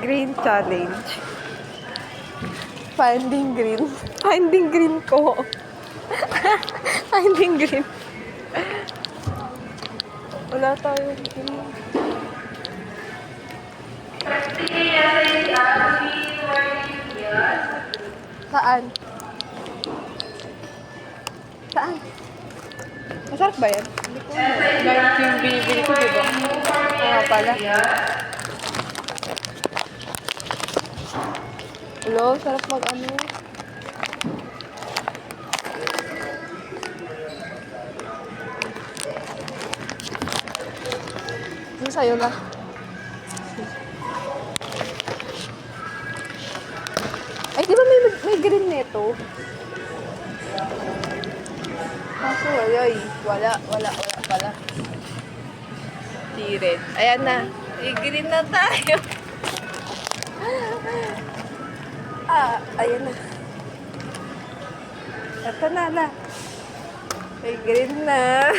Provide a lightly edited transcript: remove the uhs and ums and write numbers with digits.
Green challenge. Finding green. Finding green ko. Finding green. Wala tayong green. Saan? Saan? Masarap ba yan? Hindi ko alam. Like yung binibili ko, diba? Oo pala. Hello, sarap mag-ano. Ano sa'yo na? Ay, di ba may green nito? Kaso wala eh. Wala pala. Di-red. Ayan na. I-green na tayo. Ayan na. Ito na. May green na.